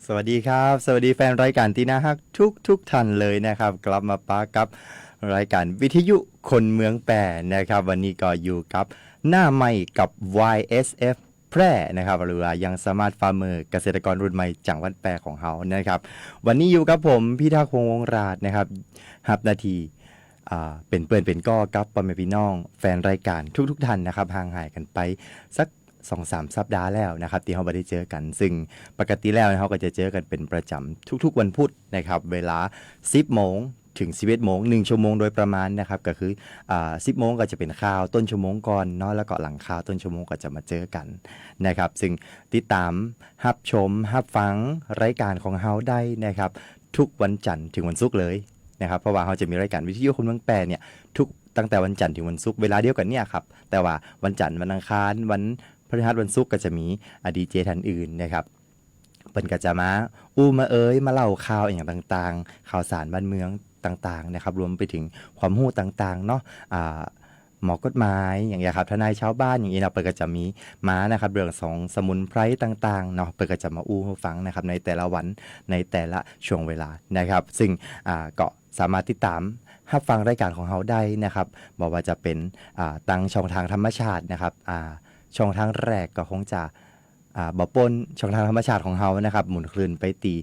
สวัสดีครับสวัสดีแฟนรายการที่น่าฮักทุกท่านเลยนะครับกลับมาปะกับรายการวิทยุคนเมืองแปรนะครับวันนี้ก็อยู่กับหน้าใหม่กับ YSF แพร่นะครับหรือว่ายังสมาร์ทฟาร์มเมอร์เกษตรกรรุ่นใหม่จังหวัดแปรของเขานะครับวันนี้อยู่กับผมพี่ทักษ์พงษ์วงศ์ราชนะครับฮับนาทีเป็นเปื่อนเป็นก้อกับพ่อแม่พี่น้องแฟนรายการทุกท่านนะครับห่างหายกันไปสัก2-3 สัปดาห์แล้วนะครับที่เราไม่ได้เจอกันซึ่งปกติแล้วเราก็จะเจอกันเป็นประจำทุกๆวันพุธนะครับเวลา 10 โมงถึง 11 โมง1 ชั่วโมงโดยประมาณนะครับก็คือ10 โมงก็จะเป็นข่าวต้นชั่วโมงก่อนเนาะแล้วก็หลังข่าวต้นชั่วโมงก็จะมาเจอกันนะครับซึ่งติดตามรับชมรับฟังรายการของเราได้นะครับทุกวันจันทร์ถึงวันศุกร์เลยนะครับเพราะว่าเราจะมีรายการวิทยุคนเมืองแปรเนี่ยตั้งแต่วันจันทร์ถึงวันศุกร์เวลาเดียวกันเนี่ยครับแต่ว่าวันจันทร์วันอังคารวันพฤหัสวันศุกร์ก็จะมีดีเจท่านอื่นนะครับเพิ่นก็จะมามามาเล่าข่าวอย่างต่างๆข่าวสารบ้านเมืองต่างๆนะครับรวมไปถึงความรู้ต่างๆเนาะหมอกฎหมายอย่างเงี้ยครับทนายชาวบ้านอย่างนี้เนาะเพิ่นก็จะมีมานะครับเรื่องของสมุนไพรต่างๆเนาะเพิ่นก็จะมาให้ฟังนะครับในแต่ละวันในแต่ละช่วงเวลานะครับซึ่งก็สามารถติดตามรับฟังรายการของเราได้นะครับบอกว่าจะเป็นตั้งช่องทางธรรมชาตินะครับช่องทางแรกก็คงจะบ่ปนช่องทางธรรมชาติของเรานะครับหมุนคลื่นไปตี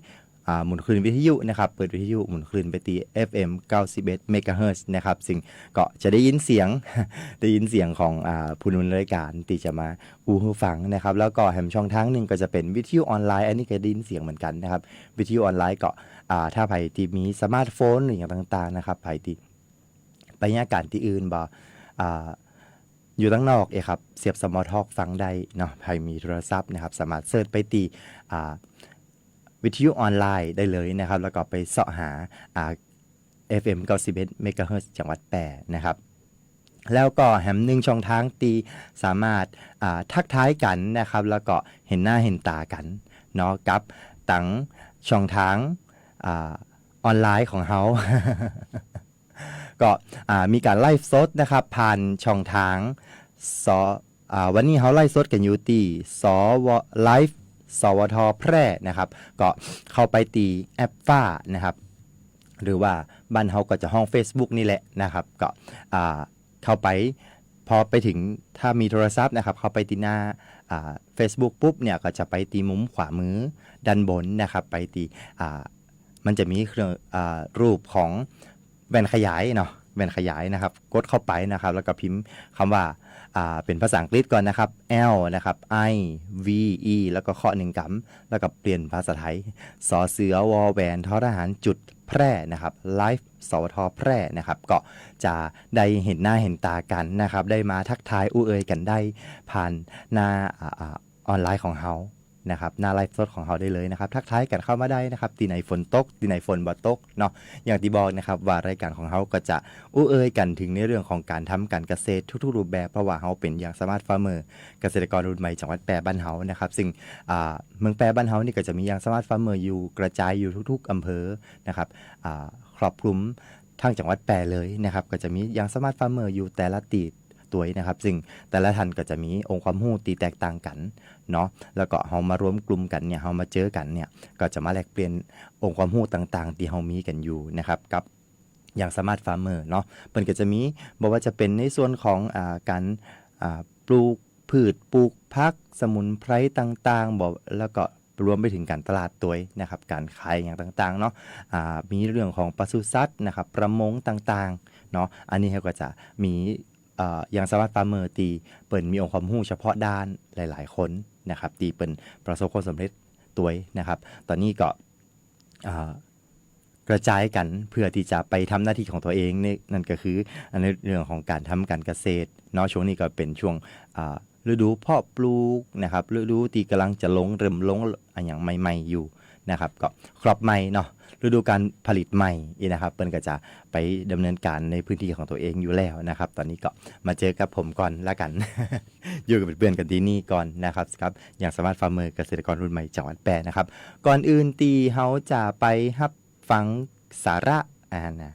หมุนคลื่นวิทยุนะครับเปิดวิทยุหมุนคลื่นไปตี FM 91 เมกะเฮิรตซ์นะครับซึ่งก็จะได้ยินเสียง ได้ยินเสียงของผู้ดำเนินรายการที่จะมาให้ฟังนะครับแล้วก็แถมช่องทางหนึ่งก็จะเป็นวิทยุออนไลน์อันนี้ก็ได้ยินเสียงเหมือนกันนะครับวิทยุออนไลน์ก็ถ้าไผที่มีสมาร์ทโฟนหรืออย่างต่างๆนะครับไผที่ไปยังการที่อื่นบ่อยู่ตั้งนอกครับเสียบสมอทอกฟังได้เนาะใครมีโทรศัพท์นะครับสามารถเสิร์ชไปตีวิทยุออนไลน์ได้เลยนะครับแล้วก็ไปเสาะหาFM 91 เมกะเฮิรตซ์จังหวัดแปรนะครับแล้วก็แถมหนึ่งช่องทางตีสามารถทักทายกันนะครับแล้วก็เห็นหน้าเห็นตากันเนาะกับตั้งช่องทางออนไลน์ของเฮา ก็มีการไลฟ์สดนะครับผ่านช่องทางสวันนี้เขาไลฟ์สดกันอยู่ที่สวไลฟ์สวทแพร่นะครับก็เข้าไปตีแอปฟ้านะครับหรือว่าบ้านเขาก็จะห้อง Facebook นี่แหละนะครับก็เข้าไปพอไปถึงถ้ามีโทรศัพท์นะครับเข้าไปที่หน้าFacebook ปุ๊บเนี่ยก็จะไปตีมุมขวามือด้านบนนะครับไปตีมันจะมีเครื่องรูปของแว่นขยายเนาะแว่นขยายนะครับกดเข้าไปนะครับแล้วก็พิมพ์คำว่าเป็นภาษาอังกฤษก่อนนะครับ L นะครับ I V E แล้วก็ข้อหนึ่งกำแล้วก็เปลี่ยนภาษาไทยสอเสือวอแหวนทอทหารจุดแพร่นะครับไลฟ์สวทแพร่นะครับก็จะได้เห็นหน้าเห็นตากันนะครับได้มาทักทายเอ่ยกันได้ผ่านหน้าออนไลน์ของเฮานะครับหน้าไลฟ์สดของเขาได้เลยนะครับทักทายกันเข้ามาได้นะครับตีไหนฝนตกตีไหนฝนบ่ตกเนาะอย่างที่บอกนะครับว่ารายการของเขาก็จะกันถึงในเรื่องของการทำการเกษตรทุกๆรูปแบบเพราะว่าเขาเป็นอย่างสมาร์ทฟาร์มเมอร์เกษตรกรรุ่นใหม่จังหวัดแปรบ้านเฮานะครับซึ่งเมืองแปรบ้านเฮานี่ก็จะมีอย่างสมาร์ทฟาร์มเมอร์อยู่กระจายอยู่ทุกๆอำเภอนะครับครอบคลุมทางจังหวัดแปรเลยนะครับก็จะมีอย่างสมาร์ทฟาร์มเมอร์อยู่แต่ละตีตัวนะครับซึ่งแต่ละท่านก็จะมีองค์ความรู้ที่แตกต่างกันเนาะแล้วก็เฮามารวมกลุ่มกันเนี่ยเฮามาเจอกันเนี่ยก็จะมาแลกเปลี่ยนองค์ความรู้ต่างๆที่เฮามีกันอยู่นะครับกับอย่างสมาร์ทฟาร์มเมอร์เนาะเพิ่นก็จะมีบ่ว่าจะเป็นในส่วนของการปลูกพืชปลูกผักสมุนไพรต่างๆบ่แล้วก็รวมไปถึงการตลาดตัวนะครับการขายอย่างต่างๆเนาะมีเรื่องของปศุสัตว์นะครับประมงต่างๆเนาะอันนี้เขาก็จะมีอย่างสมาร์ทฟาร์มเมอร์ตีเปิ่นมีองค์ความรู้เฉพาะด้านหลายๆคนนะครับตีเปิ่นประสบความสำเร็จตัวนะครับตอนนี้ก็กระจายกันเพื่อที่จะไปทำหน้าที่ของตัวเองนี่นั่นก็คือในเรื่องของการทำการเกษตรเนาะช่วงนี้ก็เป็นช่วงฤดูเพาะปลูกนะครับฤดูที่กำลังจะเริ่มลงอย่างใหม่ๆอยู่นะครับก็ครอบใหม่เนาะฤดูการผลิตใหม่นะครับเปิ้นก็จะไปดำเนินการในพื้นที่ของตัวเองอยู่แล้วนะครับตอนนี้ก็มาเจอกับผมก่อนละกัน อยู่กับเพื่อนกันที่นี่ก่อนนะครับอย่างสมาร์ทฟาร์มเมอร์เกษตรกรรุ่นใหม่จังหวัดแปรนะครับก่อนอื่นตีเฮาจะไปรับฟังสาระนะ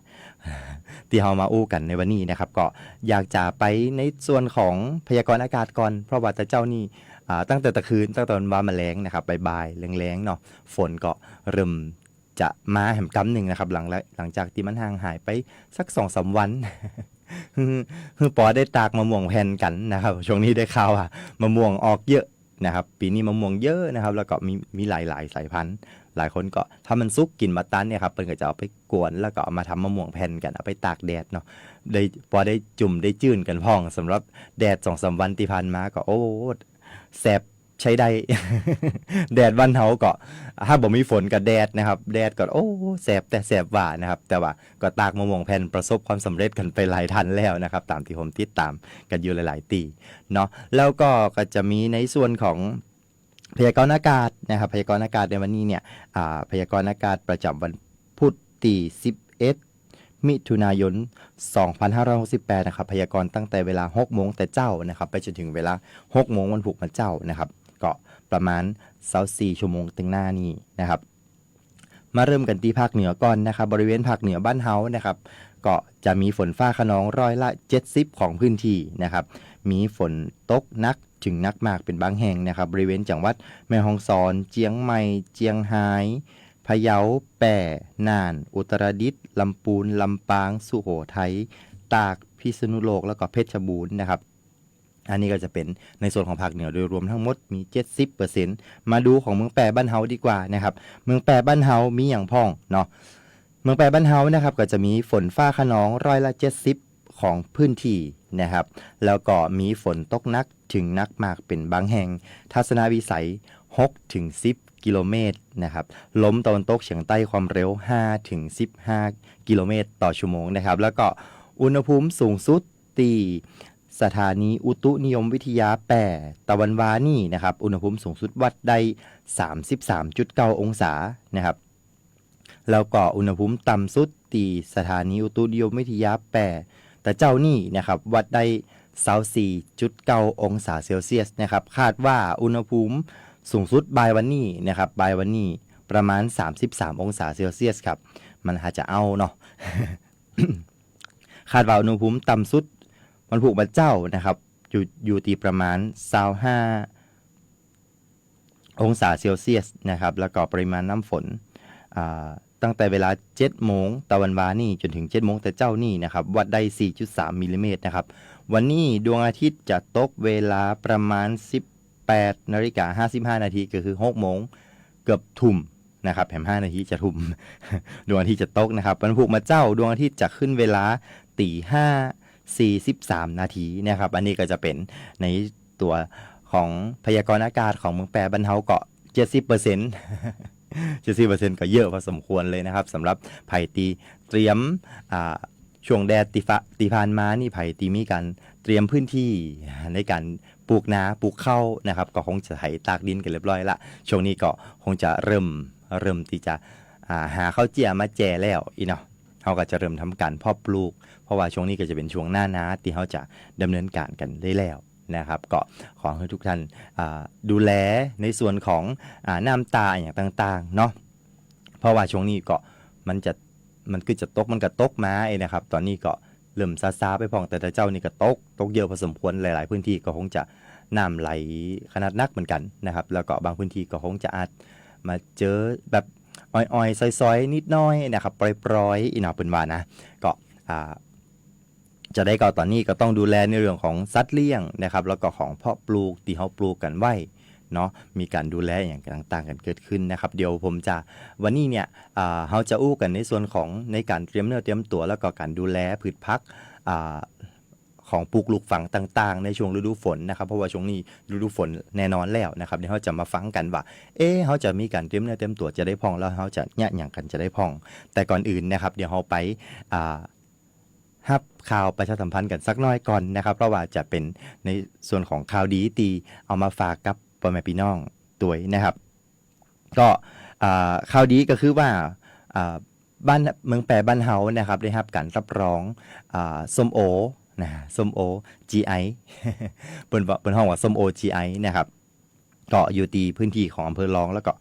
ที่เฮามาอู้กันในวันนี้นะครับก็อยากจะไปในส่วนของพยากรณ์อากาศก่อนเพราะว่าแต่เจ้านี่ ตั้งแต่ตะคืนตั้งแต่วันมาแล้งนะครับบ่ายๆแรงๆเนาะฝนก็เริ่มจะมาแหมกำหนึ่งนะครับหลังจากที่มันห่างหายไปสัก2-3 วัน คือปอได้ตากมะม่วงแผ่นกันนะครับช่วงนี้ได้ข่าวมะม่วงออกเยอะนะครับปีนี้มะม่วงเยอะนะครับแล้วก็มีหลายสายพันธุ์หลายคนก็ถ้ามันซุกกินมาตันเนี่ยครับเพิ่นก็จะเอาไปกวนแล้วก็เอามาทำมะม่วงแผ่นกันเอาไปตากแดดเนาะได้พอได้จุ่มได้จื้นกันพ้องสำหรับแดด2-3 วันที่ผ่านมาก็โอ้แสบใช้ได้ แดดวันเฮาก็ถ้าบ่มีฝนกับแดดนะครับแดดก็โอ้แสบแต่แสบหว่านะครับแต่ว่าก็ตากมะม่วงแผ่นประสบความสำเร็จกันไปหลายทันแล้วนะครับตามที่ผมติดตามกันอยู่หลายๆตีเนาะแล้วก็จะมีในส่วนของพยากรณ์อากาศนะครับพยากรณ์อากาศในวันนี้เนี่ยพยากรณ์อากาศประจำวันพุธที่11 มิถุนายน 2568 นะครับพยากรณ์ตั้งแต่เวลา 6 โมงแต่เจ้านะครับไปจนถึงเวลา 6 โมงวันพุธมาเจ้านะครับก็ประมาณ24 ชั่วโมงตึงหน้านี้นะครับมาเริ่มกันที่ภาคเหนือก่อนนะครับบริเวณภาคเหนือบ้านเฮานะครับก็จะมีฝนฟ้าคะนองร้อยละ70ของพื้นที่นะครับมีฝนตกหนักถึงหนักมากเป็นบางแห่งนะครับบริเวณจังหวัดแม่ฮ่องสอนเจียงใหม่เจียงไฮ้พะเยาแป่น่านอุตรดิตถ์ลำพูนลำปางสุโขทัยตากพิษณุโลกแล้วก็เพชรบูรณ์นะครับอันนี้ก็จะเป็นในส่วนของภาคเหนือโดยรวมทั้งหมดมี 70% มาดูของเมืองแปรบ้านเฮาดีกว่านะครับเมืองแปรบ้านเฮามีอย่างพ้องเนาะเมืองแปรบ้านเฮานะครับก็จะมีฝนฟ้าคะนองร้อยละ70ของพื้นที่นะครับแล้วก็มีฝนตกหนักถึงหนักมากเป็นบางแห่งทัศนวิสัย6-10 กิโลเมตรนะครับลมตะวันตกเฉียงใต้ความเร็ว5-15 กิโลเมตรต่อชั่วโมงนะครับแล้วก็อุณหภูมิสูงสุดที่สถานีอุตุนิยมวิทยาแปตะวันวานี่นะครับอุณหภูมิสูงสุดวัดได้ 33.9 องศานะครับแล้วก็อุณหภูมิต่ำสุดที่สถานีอุตุนิยมวิทยาแปแต่เจ้านี่นะครับวัดได้ 24.9 องศาเซลเซียสนะครับคาดว่าอุณหภูมิสูงสุดบ่ายวันนี้นะครับบ่ายวันนี้ประมาณ33 องศาเซลเซียสครับมันอาจจะเอาเนาะ คาดว่าอุณหภูมิต่ำสุดวันพุธวันเจ้านะครับอยู่ที่ประมาณ25 องศาเซลเซียสนะครับแล้วก็ปริมาณน้ำฝนตั้งแต่เวลา 7 โมงตะวันวานี่จนถึง 7 โมงแต่เจ้านี่นะครับวัดได้ 4.3 มิลลิเมตรนะครับวันนี้ดวงอาทิตย์จะตกเวลาประมาณ 18:55 นาทีก็คือ 6 โมงเกือบทุ่มนะครับแหม5 นาทีจะทุ่ม ดวงอาทิตย์จะตกนะครับวันพุธมาเจ้าดวงอาทิตย์จะขึ้นเวลา 5:43 นาทีนะครับอันนี้ก็จะเป็นในตัวของพยากรณ์อากาศของเมืองแปรบ้านเฮาเกาะ 70% 70% ก็เยอะพอสมควรเลยนะครับสำหรับไผ่ตีเตรียมช่วงแดดตีผ่านมานี่ไผ่ตีมีการเตรียมพื้นที่ในการปลูกนาปลูกข้าวนะครับก็คงจะไถตากดินกันเรียบร้อยละช่วงนี้ก็คงจะเริ่มที่จะหาข้าวเจียมาแจ่แล้วอีเนาะเขาก็จะเริ่มทำการเพาะปลูกเพราะว่าช่วงนี้ก็จะเป็นช่วงหน้านาที่เขาจะดำเนินการกันได้แล้วนะครับก็ขอให้ทุกท่านดูแลในส่วนของน้ำตาอย่างต่างๆเนาะเพราะว่าช่วงนี้ก็มันคือจะตกมันก็ตกมาเองนะครับตอนนี้ก็เริ่มซาๆไปพองแต่เจ้านี่ก็ตกเยอะพอสมควรหลายๆพื้นที่ก็คงจะน้ำไหลขนาดนักเหมือนกันนะครับแล้วก็บางพื้นที่ก็คงจะอาจมาเจอแบบอ้อยๆซอยๆนิดน้อยนะครับปล่อยๆอีหนอเป็นว่านะก็จะได้ก็ตอนนี้ก็ต้องดูแลในเรื่องของสัตว์เลี้ยงนะครับแล้วก็ของเพาะปลูกที่เขาปลูกกันไว้เนาะมีการดูแลอย่างต่างๆกันเกิดขึ้นนะครับเดี๋ยวผมจะวันนี้เนี่ยเราจะอู้กันในส่วนของในการเตรียมเนื้อเตรียมตัวแล้วก็การดูแลพืชพักของปลูกลูกฝังต่างๆในช่วงฤดูฝนนะครับเพราะว่าช่วงนี้ฤดูฝนแน่นอนแล้วนะครับเดี๋ยวเราจะมาฟังกันว่าเขาจะมีการเตรียมเนื้อเตรียมตัวจะได้พองแล้วเขาจะเนี่ยอย่างกันจะได้พองแต่ก่อนอื่นนะครับเดี๋ยวเราไปฮับข่าวประชาสัมพันธ์กันสักน้อยก่อนนะครับเพราะว่าจะเป็นในส่วนของข่าวดีตีเอามาฝากกับพ่อแม่พี่น้องตัวนะครับก็ข่าวดีก็คือว่าบ้านเมืองแปรบ้านเฮานะครับได้รับการรับรองส้มโอนะส้มโอ GI เป็นห้องว่าส้มโอ GI นะครับก็อยู่ที่พื้นที่ของอำเภอรองแล้วก็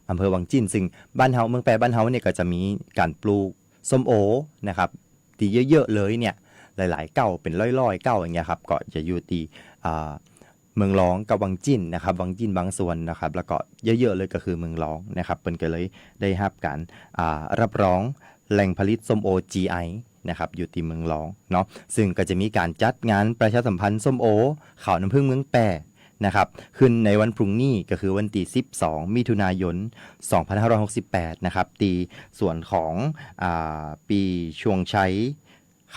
อำเภอวังจิ้นซึ่งบ้านเฮาเมืองแปรบ้านเฮาเนี่ยก็จะมีการปลูกส้มโอนะครับที่เยอะๆเลยเนี่ยหลายๆเก้าเป็นร้อยๆเก้าอย่างเงี้ยครับก็จะอยู่ที่ เมืองร้องกับวังจิ้นนะครับวังจิ้นบางส่วนนะครับแล้วก็เยอะๆเลยก็คือเมืองร้องนะครับเปิ้นก็เลยได้รับการรับรองแหล่งผลิตส้มโอ GI นะครับอยู่ที่เมืองร้องเนาะซึ่งก็จะมีการจัดงานประชาสัมพันธ์ส้มโอขาวน้ำผึ้งเมืองแปรนะครับขึ้นในวันพรุ่งนี้ก็คือวันที่12มิถุนายน2568นะครับตีส่วนของปีช่วงชัย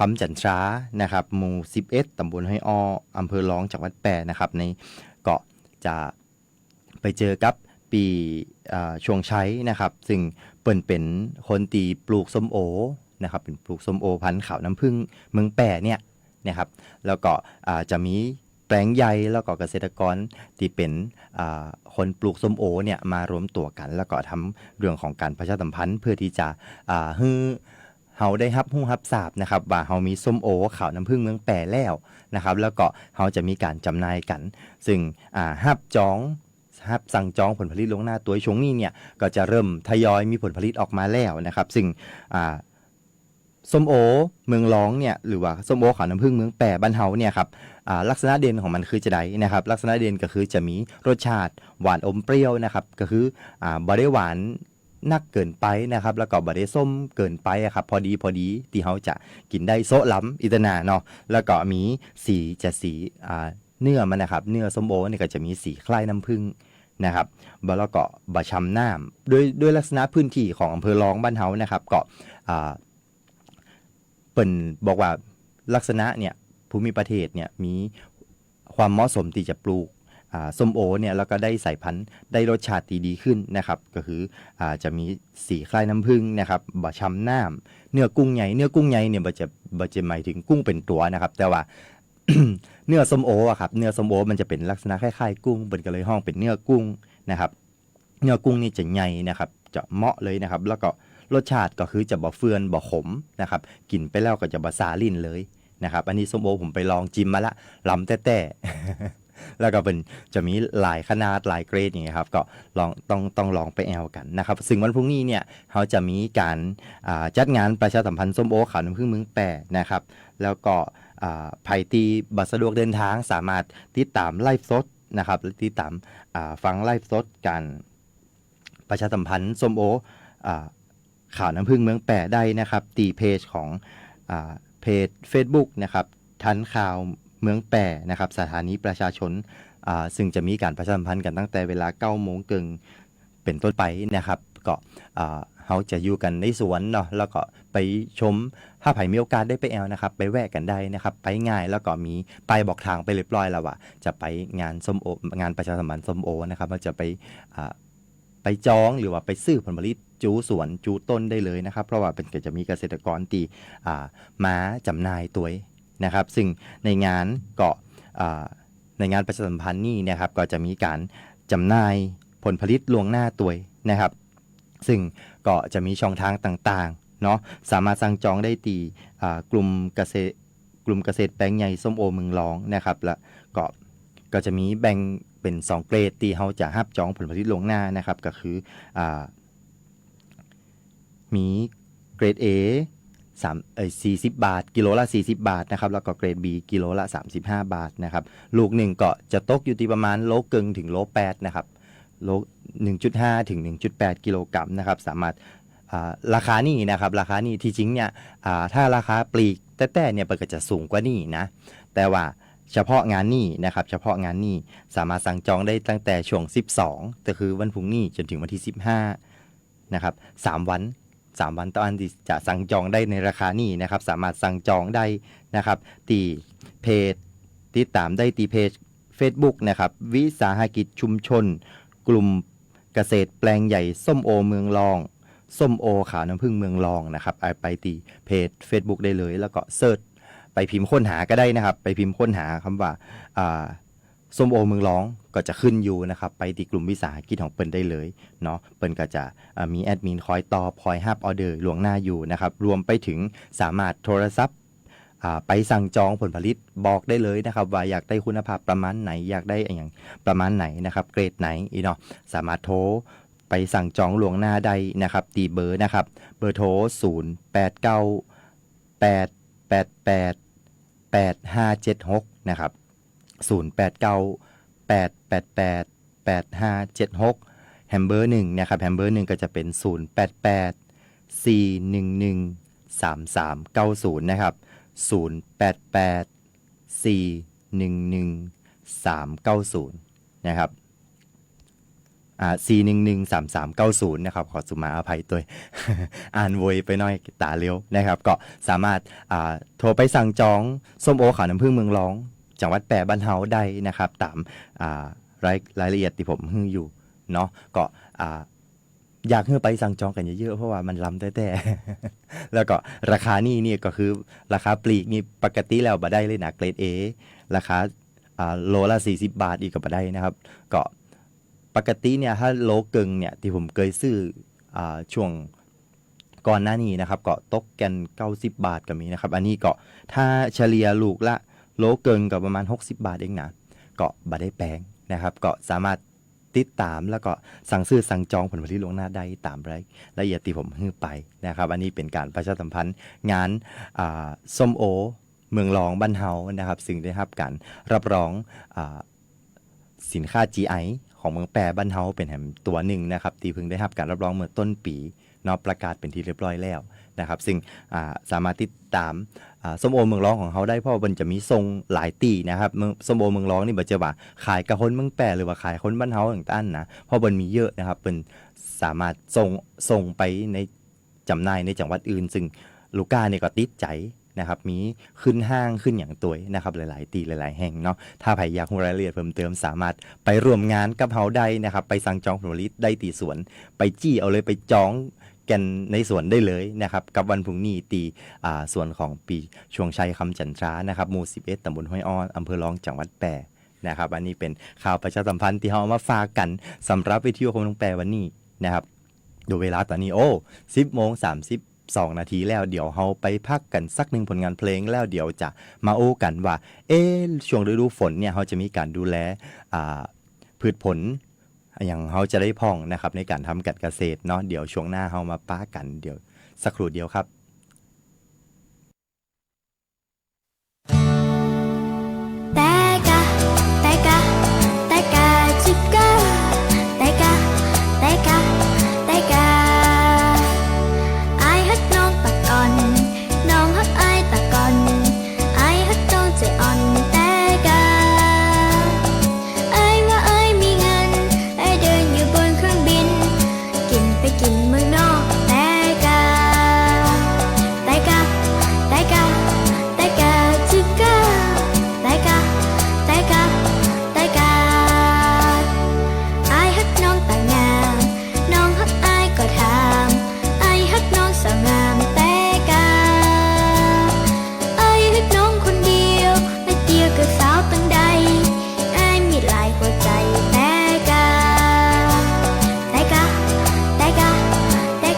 คำจันทรานะครับหมู่11ตำบลห้วยอ้ออำเภอร้องจังหวัดแปรนะครับในเกาะจะไปเจอกับปีช่วงชัยนะครับซึ่งเปิ่นเป็นคนตีปลูกส้มโอนะครับเป็นปลูกส้มโอพันธุ์ขาวน้ำผึ้งเมืองแปรเนี่ยนะครับแล้วก็จะมีแปลงใหญ่แล้วก็เกษตรกรที่เป็นคนปลูกส้มโอเนี่ยมารวมตัวกันแล้วก็ทำเรื่องของการประชาสัมพันธ์เพื่อที่จะให้เฮาได้รับรู้รับทราบนะครับว่าเฮามีส้มโอขาวน้ำผึ้งเมืองแปรแล้วนะครับแล้วก็เฮาจะมีการจำหน่ายกันซึ่งรับสั่งจองผลผลิตล่วงหน้าตัวช่วงนี้เนี่ยก็จะเริ่มทยอยมีผลผลิตออกมาแล้วนะครับซึ่งส้มโอเมืองร้องเนี่ยหรือว่าส้มโอขาวน้ำผึ้งเมืองแปรบ้านเฮาเนี่ยครับลักษณะเด่นของมันคือจะไดนะครับลักษณะเด่นก็คือจะมีรสชาติหวานอมเปรี้ยวนะครับก็คือบ่ได้หวานนักเกินไปนะครับแล้วก็บ่ได้ส้มเกินไปครับพอดีที่เฮาจะกินได้โซะล้ำอิตนาเนาะแล้วก็มีสีเนื้อมันนะครับเนื้อส้มโอเนี่ยก็จะมีสีคล้ายน้ำผึ้งนะครับแล้วก็บะชำน้ำด้วยลักษณะพื้นที่ของอำเภอร้องบ้านเฮานะครับก็เปิ่นบอกว่าลักษณะเนี่ยภูมิประเทศเนี่ยมีความเหมาะสมที่จะปลูกส้มโอเนี่ยแล้วก็ได้สายพันธุ์ได้รสชาติดีขึ้นนะครับก็คือจะมีสีคล้ายน้ำผึ้งนะครับบะชำน้ำเนื้อกุ้งใหญ่เนี่ยบ่จะหมายถึงกุ้งเป็นตัวนะครับแต่ว่า เนื้อส้มโออะครับเนื้อส้มโอมันจะเป็นลักษณะคล้ายๆกุ้งเปิ่นก็เลยห้องเป็นเนื้อกุ้งนะครับเนื้อกุ้งนี่จะใหญ่นะครับจะเหมาะเลยนะครับแล้วก็รสชาติก็คือจะบ่เฟื่อนบ่ขมนะครับกินไปแล้วก็จะบ่ซาลิ้นเลยนะครับอันนี้ส้มโอผมไปลองจิ้มมาละลำแต้ๆ แล้วก็เป็นจะมีหลายขนาดหลายเกรดอย่างเงี้ยครับก็ลองต้องลองไปแอลกันนะครับซึ่งวันพรุ่งนี้เนี่ยเขาจะมีการจัดงานประชาสัมพันธ์ส้มโอขาวน้ำผึ้งเมืองแปรนะครับแล้วก็ไผตีบัตรสะดวกเดินทางสามารถติดตามไลฟ์สดนะครับติดตามฟังไลฟ์สดการประชาสัมพันธ์ส้มโอข่าวน้ำผึ้งเมืองแปรได้นะครับตีเพจของเพจ Facebook นะครับทันข่าวเมืองแปรนะครับสถานีประชาชนซึ่งจะมีการประชาสัมพันธ์กันตั้งแต่เวลา 9 โมงเกิงเป็นต้นไปนะครับก็เขาจะอยู่กันในสวนเนาะแล้วก็ไปชมถ้าไผมีโอกาสได้ไปแอลนะครับไปแวะกันได้นะครับไปง่ายแล้วก็มีป้ายบอกทางไปเรียบร้อยแล้วว่าจะไปงานส้มโองานประชาสัมพันธ์ส้มโอนะครับว่าจะไปจองหรือว่าไปซื้อผลผลิตจูสวนจูต้นได้เลยนะครับเพราะว่าเป็นก็จะมีเกษตรกรตีมาจำหน่ายตัวนะครับซึ่งในงานก็ในงานประชาสัมพันธ์นี่นะครับก็จะมีการจำหน่ายผลผลิตล่วงหน้าตัวนะครับซึ่งก็จะมีช่องทางต่างๆเนาะสามารถสั่งจองได้ตีกลุ่มเกษตรแปลงใหญ่ส้มโอเมืองร้องนะครับแล้วก็จะมีแบ่งเป็น2เกรดที่เขาจะรับจองผลผลิตล่วงหน้านะครับก็คือมีเกรด A 40 บาทกิโลละ40 บาทนะครับแล้วก็เกรด B กิโลละ35 บาทนะครับลูกหนึ่งก็จะตกอยู่ที่ประมาณโลเกิงถึงโล8นะครับโล 1.5 ถึง 1.8 กิโลกรัมนะครับสามารถราคานี่นะครับราคานี่ที่จริงเนี่ยถ้าราคาปลีกแต่เนี่ยก็จะสูงกว่านี่นะแต่ว่าเฉพาะงานนี้นะครับเฉพาะงานนี้สามารถสั่งจองได้ตั้งแต่ช่วง12ก็คือวันพรุ่งนี้จนถึงวันที่15นะครับ3 วันต่ออันที่จะสั่งจองได้ในราคานี้นะครับสามารถสั่งจองได้นะครับที่เพจติดตามได้ที่เพจ Facebook นะครับวิสาหกิจชุมชนกลุ่มเกษตรแปลงใหญ่ส้มโอเมืองรองส้มโอขาวน้ำผึ้งเมืองรองนะครับไปที่เพจ Facebook ได้เลยแล้วก็เสิร์ชไปพิมพ์ค้นหาก็ได้นะครับไปพิมพ์ค้นหาคำว่าส้มโอเมืองร้องก็จะขึ้นอยู่นะครับไปที่กลุ่มวิสาหกิจของเปิ้นได้เลยเนาะเปิ้นก็จะมีแอดมินคอยตอบคอยรับออเดอร์ล่วงหน้าอยู่นะครับรวมไปถึงสามารถโทรศัพท์ไปสั่งจองผลผลิตบอกได้เลยนะครับว่าอยากได้คุณภาพประมาณไหนอยากได้อย่างประมาณไหนนะครับเกรดไหนเนาะสามารถโทรไปสั่งจองล่วงหน้าได้นะครับตีเบอร์นะครับเบอร์โทร0898888576นะครับ0898888576 0888885576แฮมเบอร์1นะครับแฮมเบอร์1ก็จะเป็น0884113390นะครับ0884113390นะครับ4113390นะครับขอสุมาอภัยตัว อ่านโวยไปหน่อยตาเลี้ยวนะครับก็สามารถโทรไปสั่งจองส้มโอขาวน้ำผึ้งเมืองร้องจังหวัดแปร่บ้านเฮาได้นะครับตามรายละเอียดที่ผมให้อยู่เนาะก็อยากให้ไปสั่งจองกันเยอะๆเพราะว่ามันล้ำแต่ แล้วก็ราคานี่ก็คือราคาปลีกนี่ปกติแล้วบ่ได้เลยนะเกรด A ราคาโลละ40 บาทอีกก็บ่ได้นะครับก็ปกติเนี่ยถ้าโลเกิงเนี่ยที่ผมเคยซื้อช่วงก่อนหน้านี้นะครับก็ตกกัน90 บาทก็มีนะครับอันนี้ก็ถ้าเฉลี่ยลูกละโลเกิงก็ประมาณ60 บาทเองนะก็บ่ได้แพงนะครับก็สามารถติดตามแล้วก็สั่งซื้อสั่งจองผลผลิตล่วงหน้าได้ตามรายละเอียดที่ผมให้ไปนะครับอันนี้เป็นการประชาสัมพันธ์งานส้มโอเมืองรองบ้านเฮานะครับซึ่งได้รับการรับรองสินค้า GI ของเมืองแปรบ้านเฮาเป็นแห่งตัวหนึ่งนะครับที่เพิ่งได้รับการรับรองเมื่อต้นปีเนาะประกาศเป็นที่เรียบร้อยแล้วนะครับซึ่งสามารถติดตามส้มโอเมืองร้องของเขาได้เพราะมันจะมีทรงหลายตีนะครับส้มโอเมืองร้องนี่บ่จะว่าขายกับคนเมืองแปรหรือว่าขายคนบ้านเฮาต่างๆนะเพราะมันมีเยอะนะครับเป็นสามารถส่งไปในจำหน่ายในจังหวัดอื่นซึ่งลูกค้าเนี่ยก็ติดใจนะครับมีขึ้นห้างขึ้นอย่างตัวนะครับหลายๆตีหลายๆแห่งเนาะถ้าใครอยากรู้รายละเอียดเพิ่มเติมสามารถไปร่วมงานกับเฮาได้นะครับไปสั่งจองผลผลิตได้ตีสวนไปจี้เอาเลยไปจองกันในสวนได้เลยนะครับกับวันพรุ่งนี้ตีส่วนของปีช่วงชัยคำจันทรานะครับหมู่11ตำบลห้วยอ้ออำเภอร้องจังหวัดแปรนะครับอันนี้เป็นข่าวประชาสัมพันธ์ที่เฮามาฝากกันสำหรับวิทยุของน้องแปรวันนี้นะครับดูเวลาตอนนี้10:32 นาทีแล้วเดี๋ยวเฮาไปพักกันสักหนึ่งผลงานเพลงแล้วเดี๋ยวจะมาโอ้กันว่าช่วงฤดูฝนเนี่ยเฮาจะมีการดูแลพืชผลอย่างเฮาจะได้พ่องนะครับในการทำการเกษตรเนาะเดี๋ยวช่วงหน้าเฮามาป้ากันเดี๋ยวสักครู่เดียวครับแต่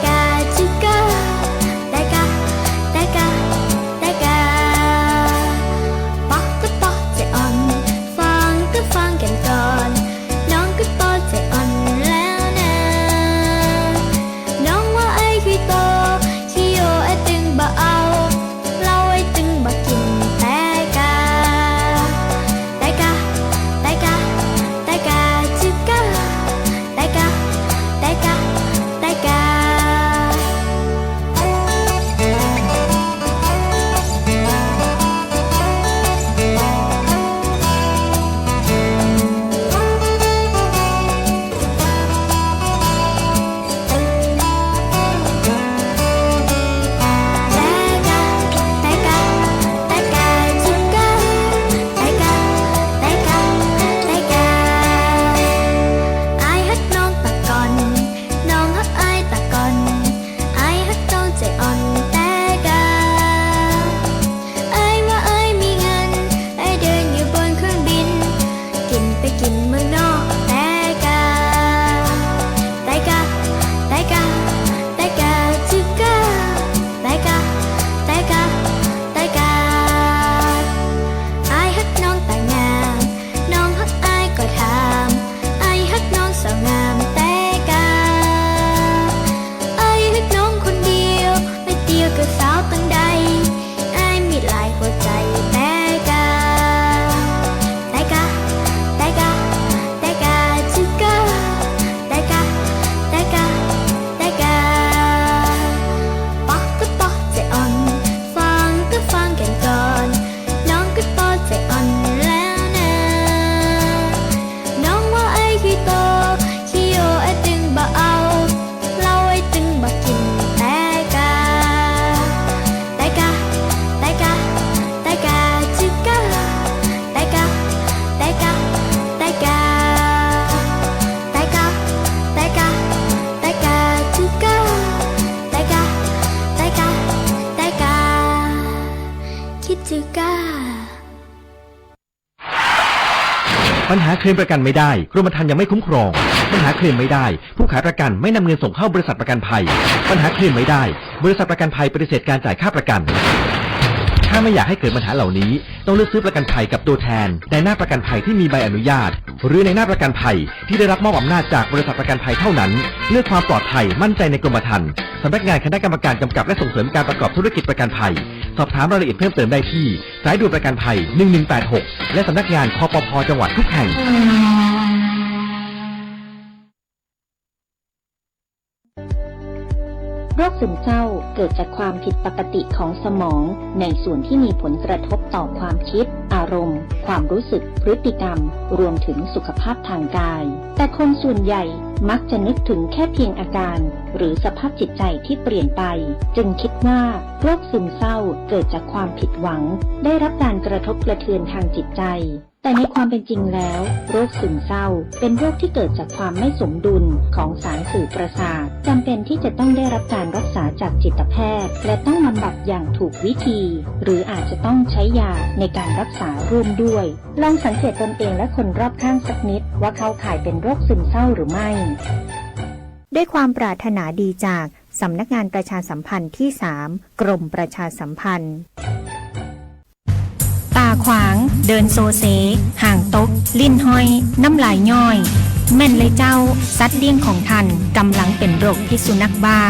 ปัญหาเคลมประกันไม่ได้กรมธรรม์ยังไม่คุ้มครองปัญหาเคลมไม่ได้ผู้ขายประกันไม่นำเงินส่งเข้าบริษัทประกันภัยปัญหาเคลมไม่ได้บริษัทประกันภัยปฏิเสธการจ่ายค่าประกันถ้าไม่อยากให้เกิดปัญหาเหล่านี้ต้องเลือกซื้อประกันภัยกับตัวแทนในหน้าประกันภัยที่มีใบอนุญาตหรือในหน้าประกันภัยที่ได้รับมอบอำนาจจากบริษัทประกันภัยเท่านั้นเลือกความปลอดภัยมั่นใจในกรมธรรม์สำนักงานคณะกรรมการกำกับและส่งเสริมการประกอบธุรกิจประกันภัยสอบถามรายละเอียดเพิ่มเติมได้ที่สายด่วนประกันภัย1186และสำนักงานคปภ.จังหวัดทุกแห่ง โรคซึมเศร้าเกิดจากความผิดปกติของสมองในส่วนที่มีผลกระทบต่อความคิดอารมณ์ความรู้สึกพฤติกรรมรวมถึงสุขภาพทางกายแต่คนส่วนใหญ่มักจะนึกถึงแค่เพียงอาการหรือสภาพจิตใจที่เปลี่ยนไปจึงคิดว่าโรคซึมเศร้าเกิดจากความผิดหวังได้รับการกระทบกระเทือนทางจิตใจแต่ในความเป็นจริงแล้วโรคซึมเศร้าเป็นโรคที่เกิดจากความไม่สมดุลของสารสื่อประสาทจำเป็นที่จะต้องได้รับการรักษาจากจิตแพทย์และต้องบำบัดอย่างถูกวิธีหรืออาจจะต้องใช้ยาในการรักษาร่วมด้วยลองสังเกตตนเองและคนรอบข้างสักนิดว่าเข้าข่ายเป็นโรคซึมเศร้าหรือไม่ด้วยความปรารถนาดีจากสำนักงานประชาสัมพันธ์ที่ 3 กรมประชาสัมพันธ์ตาขวางเดินโซเซห่างตกลิ้นห้อยน้ำลายย่อยแม่นเลยเจ้าสัตว์เลี้ยงของท่านกำลังเป็นโรคพิษสุนัขบ้า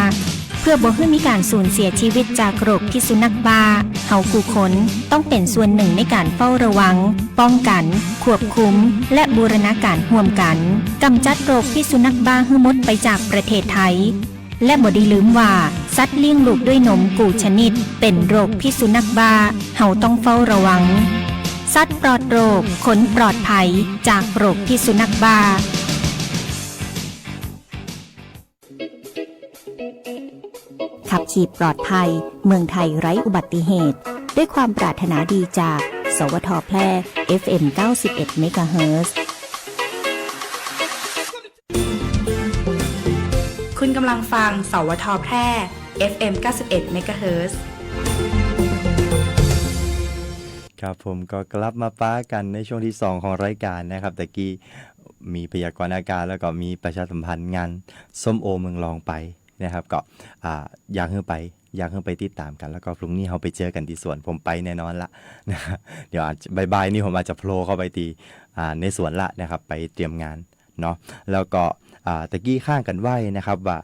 เพื่อบ่ให้มีการสูญเสียชีวิตจากโรคพิษสุนัขบ้าเฮาผู้คนต้องเป็นส่วนหนึ่งในการเฝ้าระวังป้องกันควบคุมและบูรณาการร่วมกันกำจัดโรคพิษสุนัขบ้าให้หมดไปจากประเทศไทยและบ่ได้ลืมว่าสัตว์เลี้ยงลูกด้วยนมกูชนิดเป็นโรคพิษสุนัขบ้าเฮาต้องเฝ้าระวังสัตว์ปลอดโรคขนปลอดภัยจากโรคพิษสุนัขบ้าขับขี่ปลอดภัยเมืองไทยไร้อุบัติเหตุด้วยความปรารถนาดีจากสวทแพร่ FM 91 เมกะเฮิรตซ์คุณกำลังฟังสวทแพร่ FM 91 เมกะเฮิรตซ์ครับผมก็กลับมาป้ากันในช่วงที่ 2 ของรายการนะครับตะกี้มีพยากรณ์อากาศแล้วก็มีประชาสัมพันธ์งานส้มโอเมืองรองไปนะครับก็อยากให้ไปติดตามกันแล้วก็พรุ่งนี้เราไปเจอกันที่สวนผมไปแน่นอนละนะเดี๋ยวอาจบ่ายๆนี่ผมอาจจะโผล่เข้าไปตีในสวนละนะครับไปเตรียมงานเนาะแล้วก็ตะกี้ข้างกันไว้นะครับว่า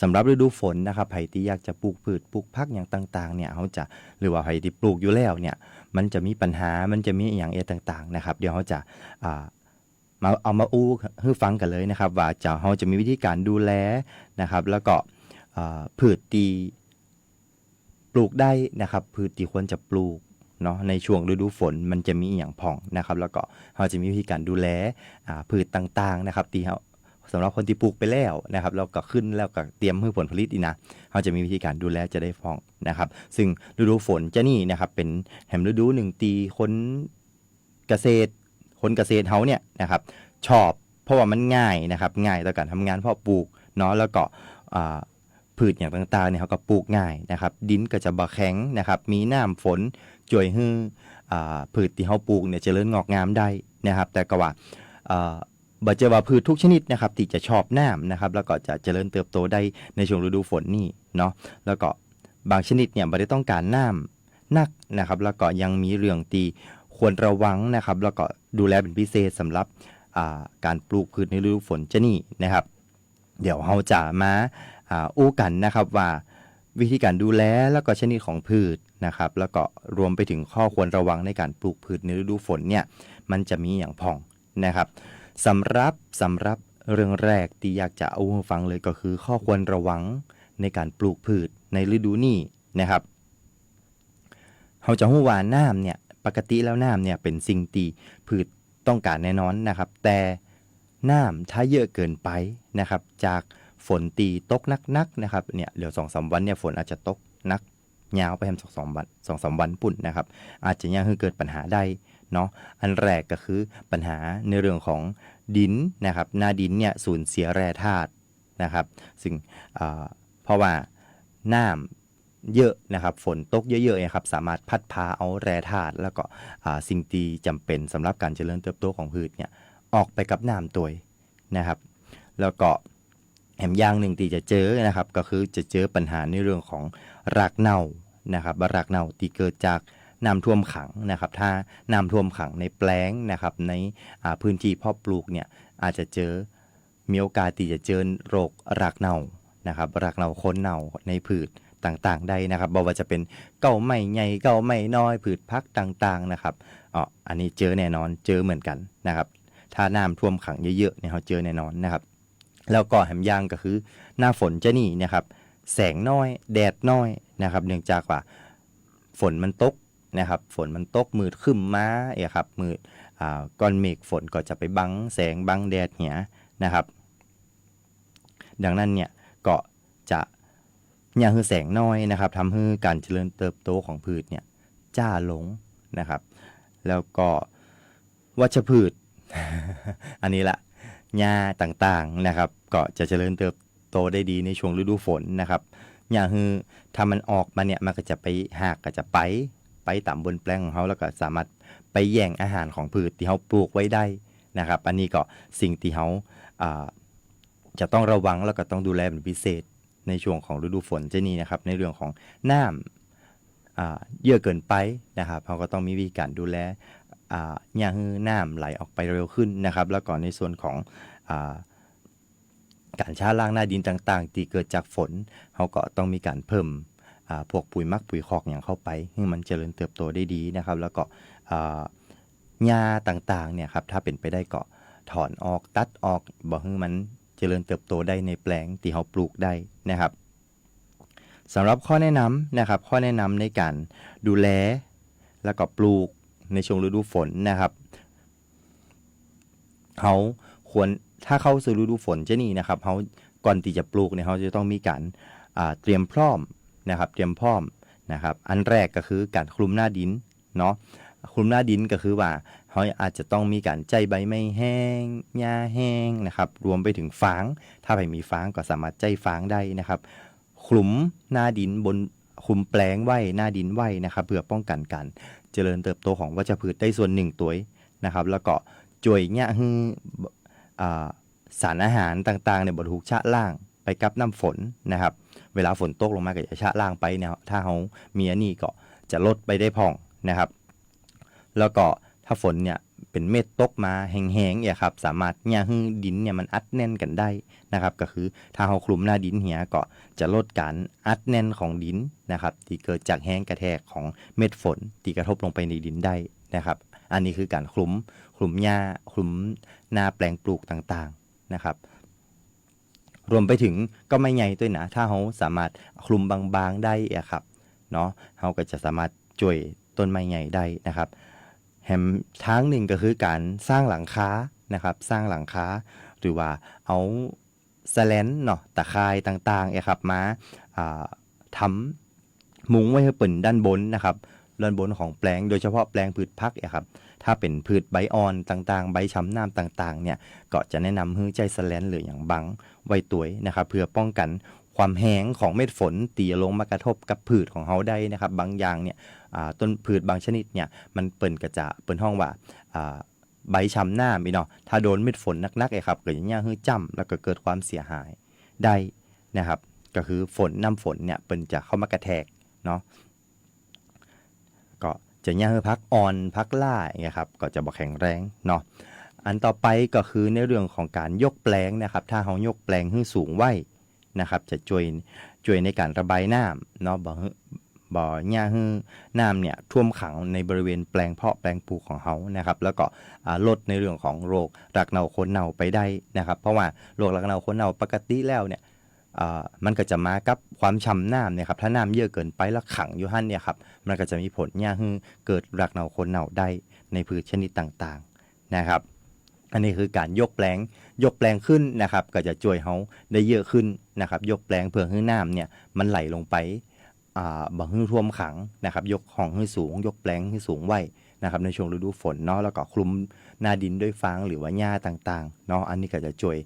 สำหรับฤดูฝนนะครับไผที่อยากจะปลูกพืชปลูกผักอย่างต่างๆเนี่ยเขาจะหรือว่าไผที่ปลูกอยู่แล้วเนี่ยมันจะมีปัญหามันจะมีอย่างต่างๆนะครับเดี๋ยวเขาจะมาเอามาอู้ให้ฟังกันเลยนะครับว่าเขาจะมีวิธีการดูแลนะครับแล้วก็พืชที่ปลูกได้นะครับพืชที่ควรจะปลูกเนาะในช่วงฤดูฝนมันจะมีอย่างผ่องนะครับแล้วก็เขาจะมีวิธีการดูแลพืชต่างๆนะครับที่เขาสำหรับคนที่ปลูกไปแล้วนะครับแล้วก็ขึ้นแล้วก็เตรียมให้ผลผลิตอีกนะเขาจะมีวิธีการดูแลจะได้ผ่องนะครับซึ่งฤดูฝนจะนี่นะครับเป็นแห่งฤดูหนึ่งตีคนเกษตรเฮาเนี่ยนะครับชอบเพราะว่ามันง่ายนะครับง่ายต่อการทำงานเพาะปลูกเนาะแล้วก็พืชอย่างต่างๆเนี่ยเขาก็ปลูกง่ายนะครับดินก็จะบ่แข็งนะครับมีน้ำฝนช่วยให้พืชที่เขาปลูกเนี่ยเจริญงอกงามได้นะครับแต่ก็ว่าบ่เจอว่าพืชทุกชนิดนะครับที่จะชอบน้ำนะครับแล้วก็จะเจริญเติบโตได้ในช่วงฤดูฝนนี่เนาะแล้วก็บางชนิดเนี่ยบ่ได้ต้องการน้ำนักนะครับแล้วก็ยังมีเรื่องที่ควรระวังนะครับแล้วก็ดูแลเป็นพิเศษสำหรับการปลูกพืชในฤดูฝนจะนี่นะครับเดี๋ยวเราจะมาอู้กันนะครับว่าวิธีการดูแลแล้วก็ชนิดของพืชนะครับแล้วก็รวมไปถึงข้อควรระวังในการปลูกพืชในฤดูฝนเนี่ยมันจะมีอย่างพ่องนะครับสำหรับเรื่องแรกที่อยากจะเอาฟังเลยก็คือข้อควรระวังในการปลูกพืชในฤดูนี้นะครับเราจะรู้ว่าน้ำเนี่ยปกติแล้วน้ำเนี่ยเป็นสิ่งที่พืชต้องการแน่นอนนะครับแต่น้ำถ้าเยอะเกินไปนะครับจากฝนตีตกนักๆนะครับเนี่ยเดี๋ยว 2-3 วันเนี่ยฝนอาจจะตกนักยาวไปแฮม2-3 วันปุ่นนะครับอาจจะยังให้เกิดปัญหาได้เนาะอันแรกก็คือปัญหาในเรื่องของดินนะครับหน้าดินเนี่ยสูญเสียแร่ธาตุนะครับซึ่งเพราะว่าน้ เยอะนะครับฝนตกเยอะๆนะครับสามารถพัดพาเอาแร่ธาตุแล้วก็สิ่งที่จำเป็นสำหรับการเจริญเติบโตของพืชเนี่ยออกไปกับน้ำตัวนะครับแล้วก็แหมอย่างหนึ่งที่จะเจอนะครับก็คือจะเจอปัญหาในเรื่องของรากเน่านะครับรากเน่าที่เกิดจากน้ำท่วมขังนะครับถ้าน้ำท่วมขังในแปลงนะครับในพื้นที่เพาะปลูกเนี่ยอาจจะมีโอกาสที่จะเจอโรครากเน่านะครับรากเน่าโคนเน่าในพืชต่างๆได้นะครับบ่ว่าจะเป็นเก้าไม้ใหญ่เก้าไม้น้อยพืชพักต่างๆนะครับอันนี้เจอแน่นอนเจอเหมือนกันนะครับถ้าน้ำท่วมขังเยอะๆเนี่ยเราเจอแน่นอนนะครับแล้วก็แหมย่างก็คือหน้าฝนจะนี่นะครับแสงน้อยแดดน้อยนะครับเนื่องจากว่าฝนมันตกนะครับฝนมันตกมืดครึ้มมาครับมืดก้อนเมฆฝนก็จะไปบังแสงบังแดดเหียนะครับดังนั้นเนี่ยก็จะอย่างคือแสงน้อยนะครับทำให้การเจริญเติบโตของพืชเนี่ยจ้าลงนะครับแล้วก็วัชพืช อันนี้ละหญ้าต่างๆนะครับก็จะเจริญเติบโตได้ดีในช่วงฤดูฝนนะครับอย่างคือถ้ามันออกมาเนี่ยมันก็จะไปหากก็จะไปตามบนแปลงของเขาแล้วก็สามารถไปแย่งอาหารของพืชที่เขาปลูกไว้ได้นะครับอันนี้ก็สิ่งที่เขาจะต้องระวังแล้วก็ต้องดูแลเป็นพิเศษในช่วงของฤดูฝนจะนี่นะครับในเรื่องของน้ำเยอะเกินไปนะครับเขาก็ต้องมีวิธีการดูแลอย่างให้น้ำไหลออกไปเร็วขึ้นนะครับแล้วก็ในส่วนของการชะล้างหน้าดินต่างๆที่เกิดจากฝนเขาก็ต้องมีการเพิ่มพวกปุ๋ยมักปุ๋ยคอกอย่างเข้าไปให้มันเจริญเติบโตได้ดีนะครับแล้วก็หญ้าต่างๆเนี่ยครับถ้าเป็นไปได้ก็ถอนออกตัดออกบอกให้มันเจริญเติบโตได้ในแปลงที่เขาปลูกได้นะครับสำหรับข้อแนะนำนะครับข้อแนะนำในการดูแลแล้วก็ปลูกในช่วงฤดูฝนนะครับเขาควรถ้าเข้าสู่ฤดูฝนจะนี่นะครับเขาก่อนที่จะปลูกเนี่ยเขาจะต้องมีการเตรียมพร้อมนะครับเตรียมพร้อมนะครับอันแรกก็คือการคลุมหน้าดินเนาะคลุมหน้าดินก็คือว่าเขาอาจจะต้องมีการใจใบไม้แห้งหญ้าแห้งนะครับรวมไปถึงฟางถ้าไม่มีฟางก็สามารถใจฟางได้นะครับคลุมหน้าดินบนคลุมแปลงไว้หน้าดินไว้นะครับเพื่อป้องกันการเจริญเติบโตของวัชพืชได้ส่วนหนึ่งตัวนะครับแล้วก็ช่วยเนี่ยให้สารอาหารต่างๆเนี่ยบ่ถูกชะล้างไปกับน้ำฝนนะครับเวลาฝนตกลงมาก็จะชะล้างไปเนี่ยถ้าเขามีอันนี้ก็จะลดไปได้พองนะครับแล้วก็ถ้าฝนเนี่ยเป็นเม็ดตกมาแห้งๆเนี่ยครับสามารถเนี่ยให้ดินเนี่ยมันอัดแน่นกันได้นะครับก็คือถ้าเขาคลุมหน้าดินเหี่ยก็จะลดการอัดแน่นของดินนะครับที่เกิดจากแห้งกระแทกของเม็ดฝนที่กระทบลงไปในดินได้นะครับอันนี้คือการคลุมหญ้าคลุมหน้าแปลงปลูกต่างๆนะครับรวมไปถึงก็ไม่ใหญ่ด้วยนะถ้าเขาสามารถคลุมบางๆได้ครับเนาะเขาก็จะสามารถช่วยต้นไม้ใหญ่ได้นะครับแถมทางหนึ่งก็คือการสร้างหลังคานะครับสร้างหลังคาหรือว่าเอาแสแลนเนาะตะข่ายต่างๆครับมาทำมุ้งไว้ให้เปิ่นด้านบนนะครับด้านบนของแปลงโดยเฉพาะแปลงพืชพักครับถ้าเป็นพืชใบอ่อนต่างๆใบช้ำน้ำต่างๆเนี่ยก็จะแนะนำให้ใจแสแลนหรืออย่างบังไว้ตัวนะครับเพื่อป้องกันความแห้งของเม็ดฝนตีลงมากระทบกับพืชของเขาได้นะครับบางอย่างเนี่ยต้นพืชบางชนิดเนี่ยมันเปิ่นกระจะเปิ่นห้องว่าใบช้ำหน้ามีเนาะถ้าโดนเม็ดฝนนักๆครับเกิดอย่างเงี้ยคือจ้ำแล้วก็เกิดความเสียหายได้นะครับก็คือน้ำฝนเนี่ยเปิ่นจะเข้ามากระแทกเนาะก็จะย่างให้พักอ่อนพักล่าอย่างเงี้ยครับก็จะบ่แข็งแรงเนาะอันต่อไปก็คือในเรื่องของการยกแปลงนะครับถ้าเขายกแปลงให้สูงไว้นะครับจะช่วยในการระบายน้ำเนาะบ่ย่าให้น้ำเนี่ยท่วมขังในบริเวณแปลงเพาะแปลงปลูกของเขานะครับแล้วก็ลดในเรื่องของโรครากเน่าโคนเน่าไปได้นะครับเพราะว่าโรครากเน่าโคนเน่าปกติแล้วเนี่ยมันก็จะมากับความฉ่ำน้ำเนี่ยครับถ้าน้ำเยอะเกินไปแล้วขังอยู่หั่นเนี่ยครับมันก็จะมีผลย่าให้เกิดรากเน่าโคนเน่าได้ในพืชชนิดต่างๆนะครับอันนี้คือการยกแปลงขึ้นนะครับก็จะช่วยเขาได้เยอะขึ้นนะครับยกแปลงเพื่อให้น้ำเนี่ยมันไหลลงไปบ่ให้ท่วมขังนะครับยกห้องให้สูงยกแปลงให้สูงไว้นะครับในช่วงฤดูฝนเนาะแล้วก็คลุมหน้าดินด้วยฟางหรือว่าหญ้าต่างๆเนาะอันนี้ก็จะช่วย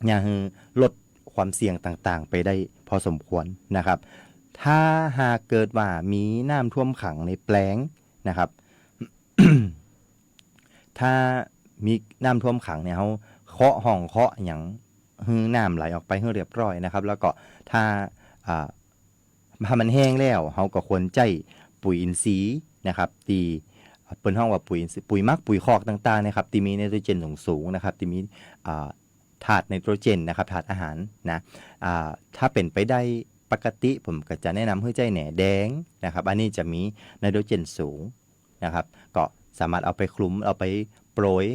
หญ้าให้ลด ความเสี่ยงต่างๆ ไปได้พอสมควรนะครับถ้าหากเกิดว่ามีน้ำท่วมขังในแปลงนะครับ ถ้ามีน้ำท่วมขังเนี่ยเขาเคาะห้องเคาะอย่างฮือน้ำไหลออกไปให้เรียบร้อยนะครับแล้วก็ถ้ามันแห้งแล้วเขาก็ควรใจปุ๋ยอินทรีย์นะครับตีเปิ้นห้องว่าปุ๋ยมักปุ๋ยคอกต่างๆนะครับที่มีไนโตรเจนสูงๆนะครับที่มีธาตุไนโตรเจนนะครับธาตุอาหารนะถ้าเป็นไปได้ปกติผมก็จะแนะนำให้ใจแหน่แดงนะครับอันนี้จะมีไนโตรเจนสูงนะครับก็สามารถเอาไปคลุมเอาไปโปรย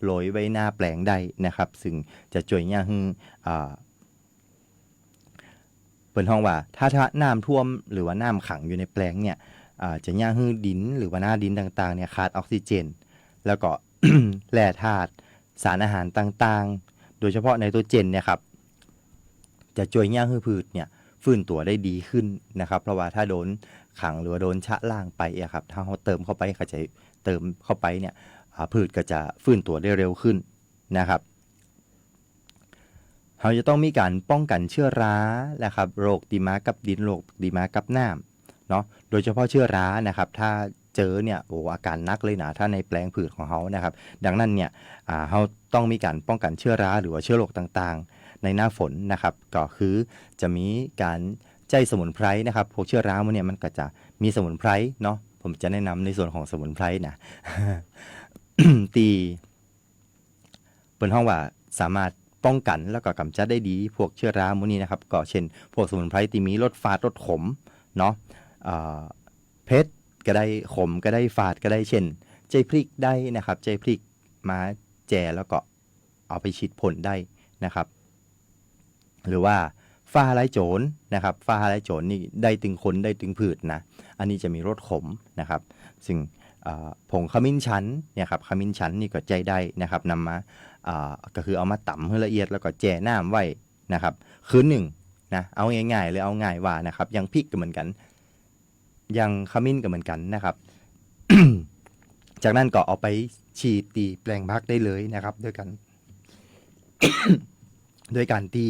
โรยไว้หน้าแปลงได้นะครับซึ่งจะช่วยให้เปิดห้องว่าถ้าน้ำท่วมหรือว่าน้ำขังอยู่ในแปลงเนี่ยจะย่างให้ดินหรือว่าหน้าดินต่างๆเนี่ยขาดออกซิเจนแล้วก็ แร่ธาตุสารอาหารต่างๆโดยเฉพาะไนโตรเจนเนี่ยครับจะช่วยย่างให้พืชเนี่ยฟื้นตัวได้ดีขึ้นนะครับเพราะว่าถ้าโดนขังหรือว่าโดนชะล่างไปอะครับถ้าเขาเติมเข้าไปเขาจะเติมเข้าไปเนี่ยพืชก็จะฟื้นตัวได้เร็วขึ้นนะครับเราจะต้องมีการป้องกันเชื้อรานะครับโรคตีมากับดินโรคตีมากับน้ำเนาะโดยเฉพาะเชื้อรานะครับถ้าเจอเนี่ยอาการนักเลยนะถ้าในแปลงพืชของเขานะครับดังนั้นเนี่ยเราต้องมีการป้องกันเชื้อราหรือว่าเชื้อโรคต่างๆในหน้าฝนนะครับก็คือจะมีการใจสมุนไพรนะครับพวกเชื้อรามันเนี่ยมันก็จะมีสมุนไพรเนาะผมจะแนะนำในส่วนของสมุนไพรนะ ตีเปิดห้องว่าสามารถป้องกันแล้วก็กำจัดได้ดีพวกเชื้อราพวกนี้นะครับก็เช่นพวกสมุนไพรที่มีรสฝาดรสขมเนาะเผ็ดก็ได้ขมก็ได้ฝาดก็ได้เช่นใจพริกได้นะครับใจพริกมาแจ่แล้วก็เอาไปฉีดพ่นได้นะครับหรือว่าฟ้าทลายโจรนะครับฟ้าทลายโจรนี่ได้ถึงคนได้ถึงพืชนะอันนี้จะมีรสขมนะครับซึ่งผงขมิ้นชันเนี่ยครับขมิ้นชันนี่ก็ใจได้นะครับนำมาก็คือเอามาตำให้ละเอียดแล้วก็แจ่น้ำไว้นะครับคืนหนึ่งนะเอาง่ายๆเลยเอาง่ายว่านะครับยังพริกก็เหมือนกันยังขมิ้นก็เหมือนกันนะครับ จากนั้นก็เอาไปฉีดตีแปลงพักได้เลยนะครับด้วยกัน ด้วยการตี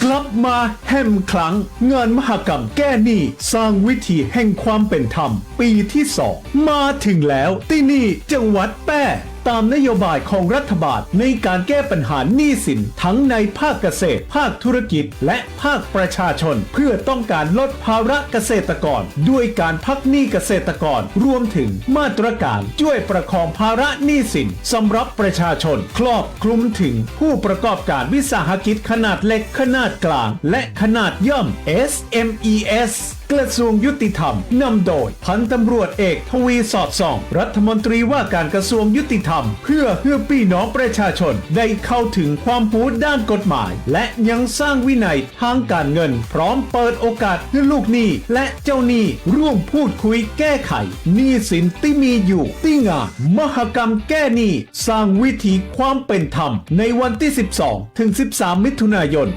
กลับมาแห่มครั้งงานมหกรรมแก้หนี้สร้างวิถีแห่งความเป็นธรรมปีที่ 2มาถึงแล้วที่นี่จังหวัดแพร่ตามนโยบายของรัฐบาลในการแก้ปัญหาหนี้สินทั้งในภาคเกษตรภาคธุรกิจและภาคประชาชนเพื่อต้องการลดภาระเกษตรกรด้วยการพักหนี้เกษตรกรรวมถึงมาตรการช่วยประคองภาระหนี้สินสำหรับประชาชนครอบคลุมถึงผู้ประกอบการวิสาหกิจขนาดเล็กขนาดกลางและขนาดย่อม SMES กระทรวงยุติธรรมนำโดยพันตำรวจเอกทวีสอดส่องรัฐมนตรีว่าการกระทรวงยุติธรรมเพื่อพี่น้องประชาชนได้เข้าถึงความรู้ด้านกฎหมายและยังสร้างวินัยทางการเงินพร้อมเปิดโอกาสให้ลูกหนี้และเจ้าหนี้ร่วมพูดคุยแก้ไขหนี้สินที่มีอยู่ที่งานมหกรรมแก้หนี้สร้างวิถีความเป็นธรรมในวันที่ 12 ถึง 13 มิถุนายน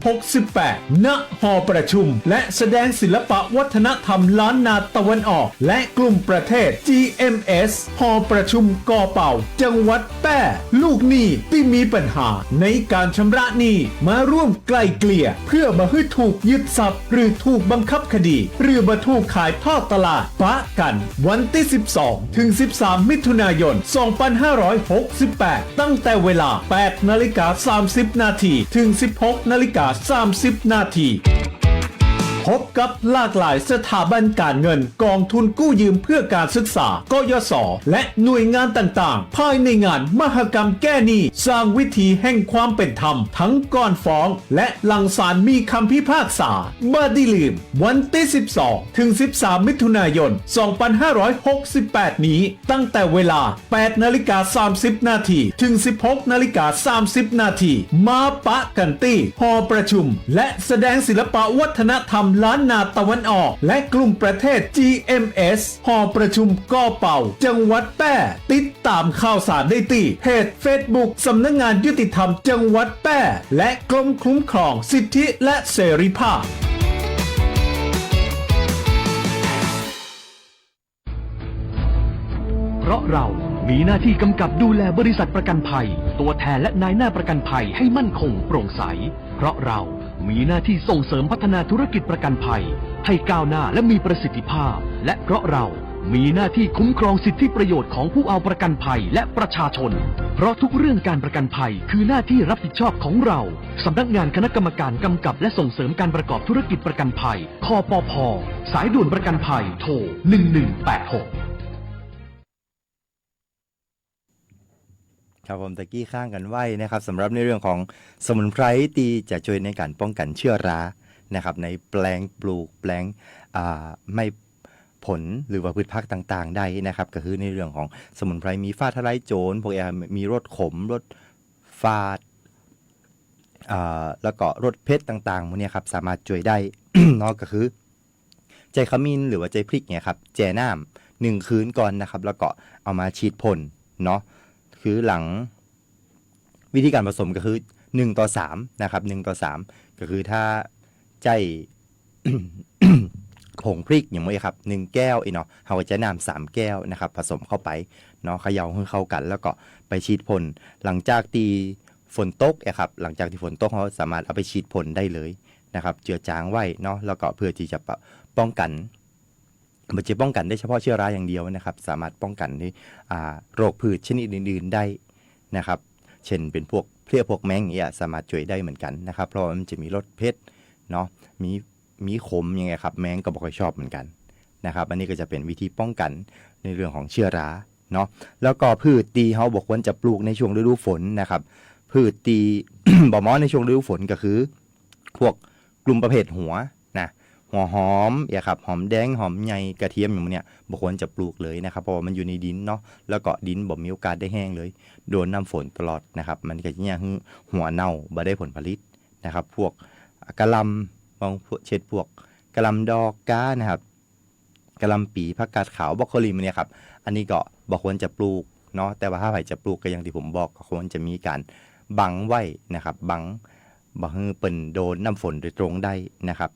2568 ณ หอประชุมและแสดงศิลปะวัฒนธรรมล้านนาตะวันออกและกลุ่มประเทศ GMS หอประชุมกอเป่าจังหวัดแพร่ลูกหนี้ที่มีปัญหาในการชำระหนี้มาร่วมไกล่เกลี่ยเพื่อมาให้ถูกยึดทรัพย์หรือถูกบังคับคดีหรือมาถูกขายทอดตลาดปะกันวันที่ 12 ถึง 13 มิถุนายน 2568 ตั้งแต่เวลา 8:30 นาทีถึง 16:30 นาทีห พบกับหลากหลายสถาบันการเงินกองทุนกู้ยืมเพื่อการศึกษากยศและหน่วยงานต่างๆ ภายในงานมหกรรมแก้หนี้สร้างวิถีแห่งความเป็นธรรมทั้งก่อนฟ้องและหลังศาลมีคำพิพากษาบ่ได้ลืมวันที่ 12 ถึง 13 มิถุนายน 2568 นี้ตั้งแต่เวลา 8:30 นาทีถึง 16:30 นาทีมาปะกันที่หอประชุมและแสดงศิลปะวัฒนธรรมล้านนาตะวันออกและกลุ่มประเทศ GMS หอประชุมก่อเป่าจังหวัดแพร่ติดตามข่าวสารได้ที่เพจ Facebook สำนักงานยุติธรรมจังหวัดแพร่และกรมคุ้มครองสิทธิและเสรีภาพ เพราะเรามีหน้าที่กำกับดูแลบริษัทประกันภัยตัวแทนและนายหน้าประกันภัยให้มั่นคงโปร่งใสเพราะเรามีหน้าที่ส่งเสริมพัฒนาธุรกิจประกันภัยให้ก้าวหน้าและมีประสิทธิภาพและเพราะเรามีหน้าที่คุ้มครองสิทธิประโยชน์ของผู้เอาประกันภัยและประชาชนเพราะทุกเรื่องการประกันภัยคือหน้าที่รับผิดชอบของเราสำนักงานคณะกรรมการกำกับและส่งเสริมการประกอบธุรกิจประกันภัยคปภ.สายด่วนประกันภัยโทร1186ครับผมตะกี้ข้างกันไว้นะครับสำหรับในเรื่องของสมุนไพรที่จะช่วยในการป้องกันเชื้อรานะครับในแปลงปลูกแปลงไม่ผลหรือว่าพืชผักต่างๆได้นะครับก็คือในเรื่องของสมุนไพรมีฟ้าทลายโจรพวกมีรสขมรสฝาดแล้วก็รสเผ็ดต่างๆพวกนี้ครับสามารถช่วยได้ เนาะก็คือใจขมิ้นหรือว่าใจพริกเนี่ยครับแจ่น้ำ1 คืนก่อนนะครับแล้วก็เอามาฉีดพ่นเนาะคือหลังวิธีการผสมก็คือ1:3นะครับ1:3ก็คือถ้าใจ ผงพริกอย่างนี้ครับ1 แก้วเนาะเราก็จะน้ำ3 แก้วนะครับผสมเข้าไปเนาะเขย่าให้เข้ากันแล้วก็ไปฉีดพ่นหลังจากที่ฝนตกครับหลังจากที่ฝนตกเขาสามารถเอาไปฉีดพ่นได้เลยนะครับเจือจางไว้เนาะแล้วก็เพื่อที่จะป้องกันมันจะป้องกันได้เฉพาะเชื้อราอย่างเดียวนะครับสามารถป้องกันในโรคพืชชนิดอื่นๆได้นะครับเช่นเป็นพวกเพลี้ยพวกแมงอย่างเงี้ยสามารถช่วยได้เหมือนกันนะครับเพราะมันจะมีรสเผ็ดเนาะมีขมยังไงครับแมงก็บ่ค่อยชอบเหมือนกันนะครับอันนี้ก็จะเป็นวิธีป้องกันในเรื่องของเชื้อราเนาะแล้วก็พืชตีเขาบอกควรจะปลูกในช่วงฤดูฝนนะครับพืชตี บ่เหมาะในช่วงฤดูฝนก็คือพวกกลุ่มประเภทหัวหอมครับหอมแดงหอมใหญ่กระเทียมอย่างเนี้ยบ่ควรจะปลูกเลยนะครับเพราะว่ามันอยู่ในดินเนาะแล้วก็ดินบ่มีโอกาสได้แห้งเลยโดนน้ำฝนตลอดนะครับมันก็จะหัวเน่าบ่ได้ผลผลิตนะครับพวกกะหล่ำบางเช่นพวกกะหล่ำดอกก้านะครับกะหล่ำปีผักกาดขาวบรอกโคลีมันเนี่ยครับอันนี้ก็บ่ควรจะปลูกเนาะแต่ว่าถ้าใครจะปลูกก็อย่างที่ผมบอกก็ควรจะมีการบังไว้นะครับบังบ่ให้เปิ้นโดนน้ำฝนโดยตรงได้นะครับ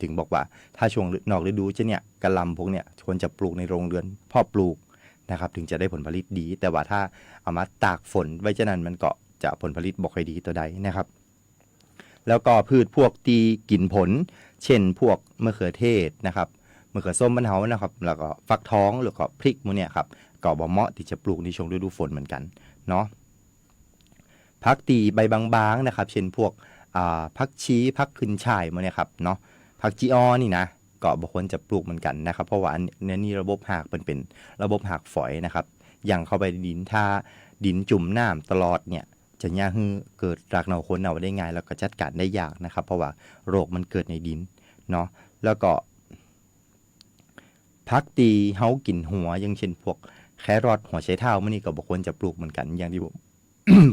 ถึงบอกว่าถ้าช่วงนอกฤดูเนี่ยกะหล่ำพวกเนี่ยควรจะปลูกในโรงเรือนเพาะปลูกนะครับถึงจะได้ผลผลิตดีแต่ว่าถ้าเอามาตากฝนไว้ฉะนั้นมันก็จะผลผลิตบ่ค่อยดีตัวใดนะครับแล้วก็พืชพวกตีกินผลเช่นพวกมะเขือเทศนะครับมะเขือส้มบ้านเฮานะครับแล้วก็ฟักทองหรือก็พริกพวกเนี่ยครับก็บ่เหมาะที่จะปลูกในช่วงฤดูฝนเหมือนกันเนาะผักตีใบบางๆนะครับเช่นพวกผักชีผักขึ้นฉ่ายพวกเนี่ยครับเนาะผักจีออนี่นะก็บ่ควรจะปลูกเหมือนกันนะครับเพราะว่านี่ระบบหากเป็นระบบหากฝอยนะครับยังเข้าไปในดินถ้าดินจุ่มน้ำตลอดเนี่ยจะยากให้เกิดรากเน่าโคนเน่าได้ง่ายแล้วก็จัดการได้ยากนะครับเพราะว่าโรคมันเกิดในดินเนาะแล้วก็ผักตีเฮากินหัวอย่างเช่นพวกแครอทหัวไชเท้ามื้อนี้ก็บ่ควรจะปลูกเหมือนกันอย่างที่ผม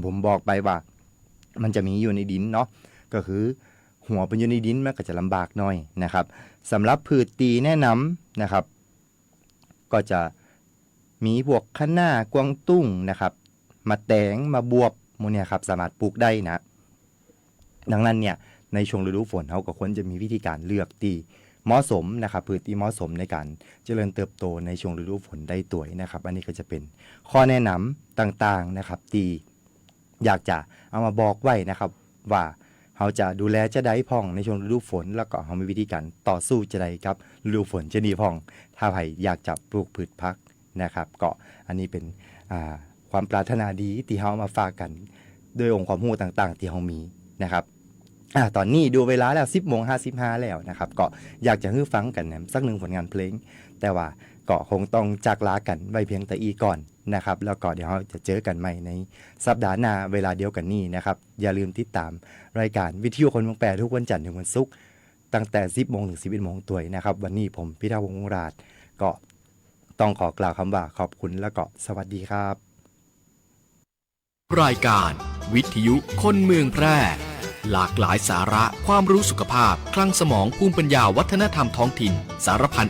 ผมบอกไปว่ามันจะมีอยู่ในดินเนาะก็คือหัวเป็นอยู่ในดินมันก็จะลำบากหน่อยนะครับสำหรับพืชตีแนะนำนะครับก็จะมีพวกคะน้ากวางตุ้งนะครับมาแตงมาบวบพวกเนี่ยครับสามารถปลูกได้นะดังนั้นเนี่ยในช่วงฤดูฝนเขาก็ควรจะมีวิธีการเลือกตีเหมาะสมนะครับพืชที่เหมาะสมในการเจริญเติบโตในช่วงฤดูฝนได้ตัวยนะครับอันนี้ก็จะเป็นข้อแนะนำต่างๆนะครับที่อยากจะเอามาบอกไว้นะครับว่าเขาจะดูแลจะได้พ่องในช่วงฤดูฝนแล้วก็เขามีวิธีการต่อสู้จะได้ครับฤดูฝนจะดีพ่องถ้าใครอยากจะปลูกพืชผักนะครับก็อันนี้เป็นความปรารถนาดีที่เขามาฝากกันโดยองค์ความรู้ต่างๆที่เขามีนะครับ ตอนนี้ดูเวลาแล้ว 10:55 แล้วนะครับก็อยากจะให้ฟังกันนะสักหนึ่งผลงานเพลง แต่ว่าก็คงต้องจากลากันไว้เพียงแต่อีก่อนนะครับแล้วก็เดี๋ยวเราจะเจอกันใหม่ในสัปดาห์หน้าเวลาเดียวกันนี้นะครับอย่าลืมติดตามรายการวิทยุคนเมืองแปรทุกวันจันทร์ถึงวันศุกร์ตั้งแต่ 10 โมงถึง 11 โมงตัวยนะครับวันนี้ผมพิทักษ์วงศ์วงศ์ราชก็ต้องขอกล่าวคำว่าขอบคุณแล้วก็สวัสดีครับ รายการวิทยุคนเมืองแพร่ หลากหลายสาระความรู้สุขภาพคลังสมองภูมิปัญญาวัฒนธรรมท้องถิ่นสารพัน